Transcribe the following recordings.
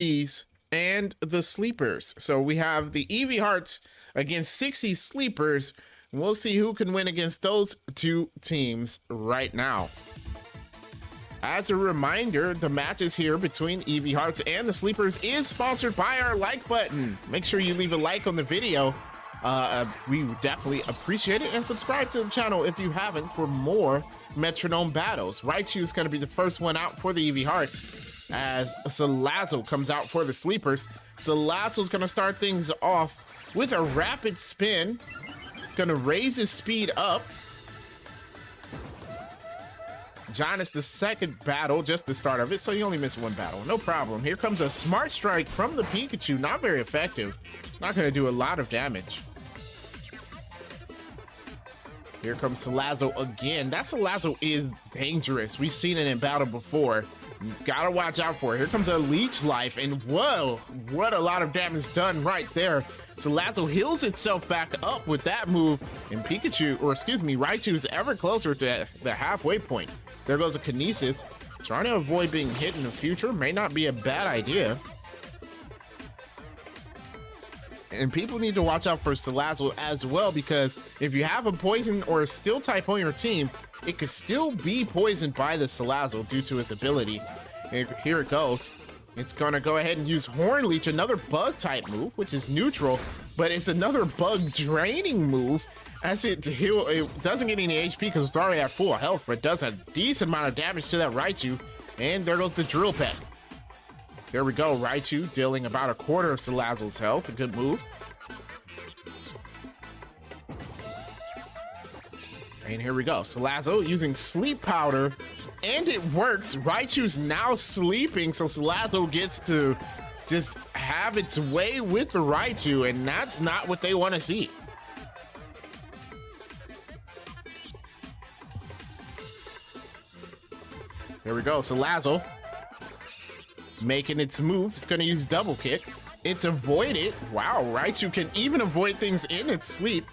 Eevees and the sleepers. So we have the Eevee Hearts against 60 sleepers. We'll see who can win against those two teams right now. As a reminder, the matches here between Eevee Hearts and the sleepers is sponsored by our like button. Make sure you leave a like on the video. We definitely appreciate it, and subscribe to the channel if you haven't for more Metronome battles. Raichu is going to be the first one out for the Eevee Hearts as Salazzle comes out for the sleepers. Salazzle's going to start things off with a rapid spin. It's going to raise his speed up. John is the second battle, just the start of it, so you only missed one battle. No problem. Here comes a Smart Strike from the Pikachu. Not very effective. Not going to do a lot of damage. Here comes Salazzle again. That Salazzle is dangerous. We've seen it in battle before. Gotta watch out for it. Here comes a Leech Life, and whoa, what a lot of damage done right there. Salazzle heals itself back up with that move, and Raichu is ever closer to the halfway point. There goes a Kinesis. Trying to avoid being hit in the future may not be a bad idea. And people need to watch out for Salazzle as well, because if you have a poison or a steel type on your team, it could still be poisoned by the Salazzle due to its ability. And here it goes. It's gonna go ahead and use Horn Leech, another bug type move, which is neutral, but it's another bug draining move. As it doesn't get any HP because it's already at full health, but it does a decent amount of damage to that Raichu. And there goes the Drill Peck. There we go, Raichu dealing about a quarter of Salazzle's health. A good move. And here we go, Salazzle using Sleep Powder, and it works. Raichu's now sleeping, so Salazzle gets to just have its way with the Raichu, and that's not what they want to see. Here we go, Salazzle making its move. It's going to use Double Kick. It's avoided. Wow, Raichu can even avoid things in its sleep.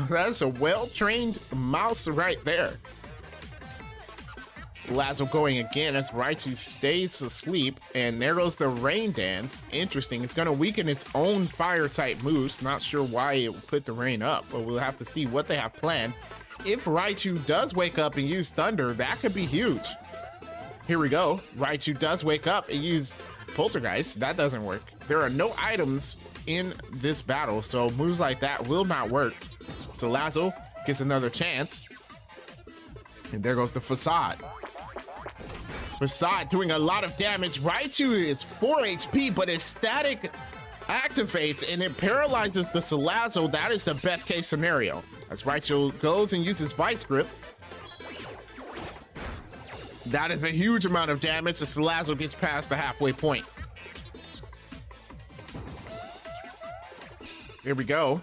That's a well-trained mouse right there. Salazzle going again as Raichu stays asleep, and there goes the Rain Dance. Interesting. It's going to weaken its own fire-type moves. Not sure why it put the rain up, but we'll have to see what they have planned. If Raichu does wake up and use Thunder, that could be huge. Here we go. Raichu does wake up and use Poltergeist. That doesn't work. There are no items in this battle, so moves like that will not work. Salazzle gets another chance. And there goes the Facade. Facade doing a lot of damage. Raichu is 4 HP, but its static activates and it paralyzes the Salazzle. That is the best case scenario. As Raichu goes and uses Vice Grip. That is a huge amount of damage. The Salazzle gets past the halfway point. Here we go.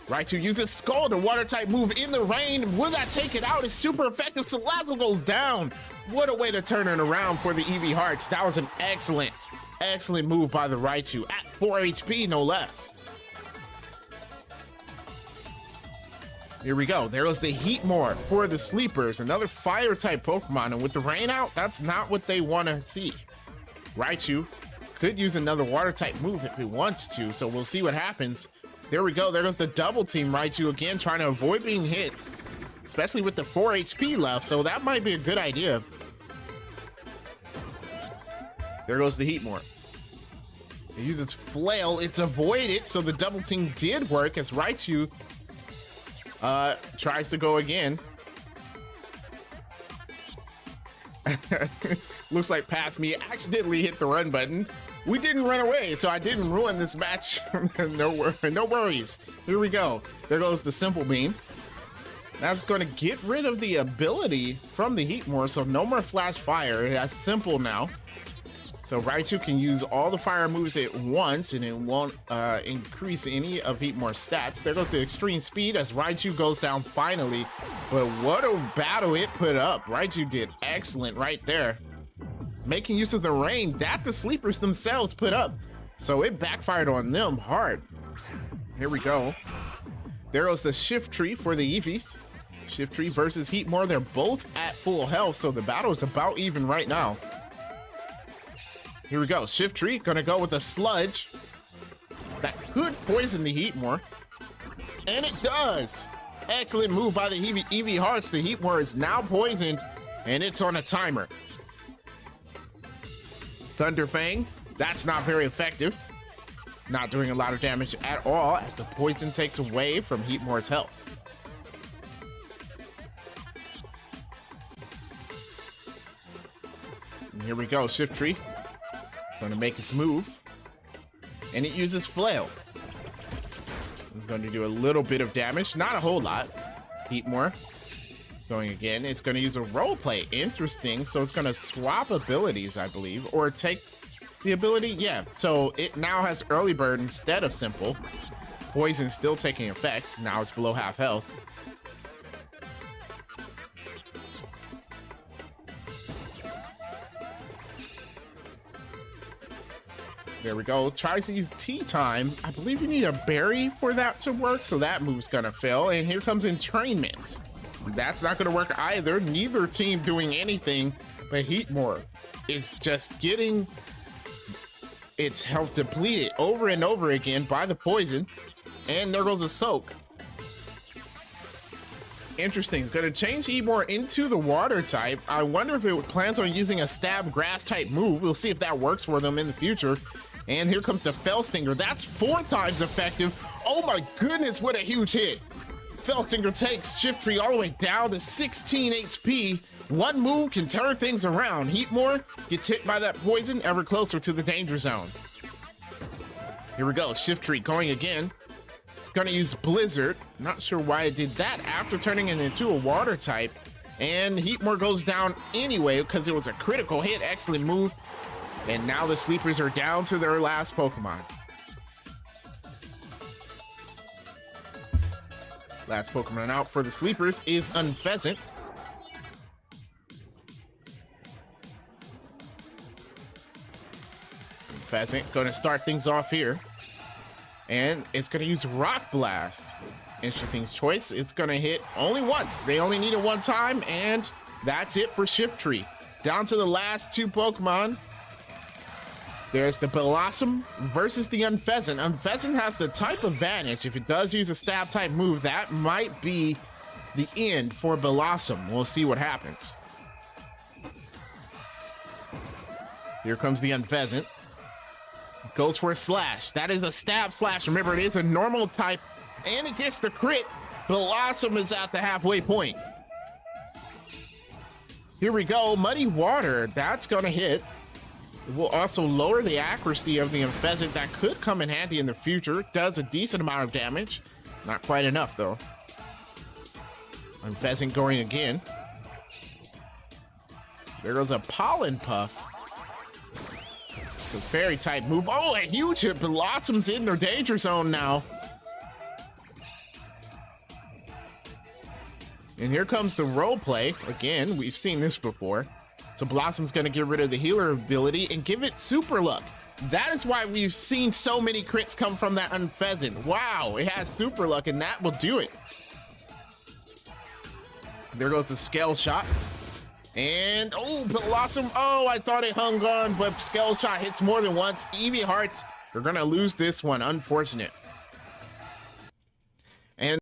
Raichu uses Scald, a water type move in the rain. Will that take it out? It's super effective. Salazzle goes down. What a way to turn it around for the Eevee Hearts. That was an excellent move by the Raichu at 4 HP, no less. Here we go. There goes the Heatmor for the sleepers. Another fire type Pokemon. And with the rain out, that's not what they want to see. Raichu could use another water type move if it wants to. So we'll see what happens. There we go. There goes the double team Raichu again, trying to avoid being hit, especially with the 4 HP left. So that might be a good idea. There goes the Heatmor. It uses its flail. It's avoided. So the double team did work as Raichu tries to go again. Looks like past me accidentally hit the run button. We didn't run away, so I didn't ruin this match. No worries. Here we go. There goes the Simple Beam. That's going to get rid of the ability from the Heatmor, so no more Flash Fire. It has Simple now. So Raichu can use all the fire moves at once, and it won't increase any of Heatmor's stats. There goes the Extreme Speed as Raichu goes down finally. But what a battle it put up. Raichu did excellent right there. Making use of the rain that the sleepers themselves put up. So it backfired on them hard. Here we go. There goes the Shift Tree for the Eevees. Shift Tree versus Heatmor. They're both at full health, so the battle is about even right now. Here we go. Shift Tree gonna go with a sludge. That could poison the Heatmore. And it does. Excellent move by the Eevee Hearts. The Heatmore is now poisoned, and it's on a timer. Thunder Fang, that's not very effective. Not doing a lot of damage at all as the poison takes away from Heatmore's health. And here we go, Shift Tree. Going to make its move. And it uses Flail. I'm going to do a little bit of damage, not a whole lot. Heatmore going again. It's going to use a role play. Interesting. So it's going to swap abilities, I believe, or take the ability. Yeah. So it now has early bird instead of simple. Poison still taking effect. Now it's below half health. There we go. Tries to use Tea Time. I believe you need a berry for that to work, so that move's gonna fail. And here comes Entrainment. That's not gonna work either. Neither team doing anything, but Heatmore is just getting its health depleted over and over again by the poison. And there goes a Soak. Interesting. It's gonna change Heatmore into the water type. I wonder if it plans on using a stab grass type move. We'll see if that works for them in the future. And here comes the Fell Stinger. That's 4 times effective. Oh my goodness, what a huge hit. Fell Stinger takes Shift Tree all the way down to 16 HP. One move can turn things around. Heatmore gets hit by that poison ever closer to the danger zone. Here we go, Shift Tree going again. It's gonna use Blizzard. Not sure why it did that after turning it into a water type. And Heatmore goes down anyway because it was a critical hit. Excellent move. And now the Sleepers are down to their last Pokemon. Last Pokemon out for the Sleepers is Unpheasant. Unpheasant gonna start things off here. And it's gonna use Rock Blast. Interesting choice. It's gonna hit only once. They only need it one time, and that's it for Shift Tree. Down to the last 2 Pokemon. There's the Blossom versus the Unpheasant. Unpheasant has the type advantage. If it does use a stab type move, that might be the end for Blossom. We'll see what happens. Here comes the Unpheasant. Goes for a slash. That is a stab slash. Remember, it is a normal type, and it gets the crit. Blossom is at the halfway point. Here we go. Muddy Water. That's going to hit. It will also lower the accuracy of the Unpheasant. That could come in handy in the future. It does a decent amount of damage. Not quite enough, though. Unpheasant going again. There goes a Pollen Puff. The fairy type move. Oh, a huge hit. Blossom's in their danger zone now. And here comes the role play. Again, we've seen this before. So Blossom's gonna get rid of the healer ability and give it super luck. That is why we've seen so many crits come from that Unpheasant. Wow, it has super luck and that will do it. There goes the Scale Shot. And, oh, Blossom, oh, I thought it hung on, but Scale Shot hits more than once. Eevee Hearts are gonna lose this one, unfortunate.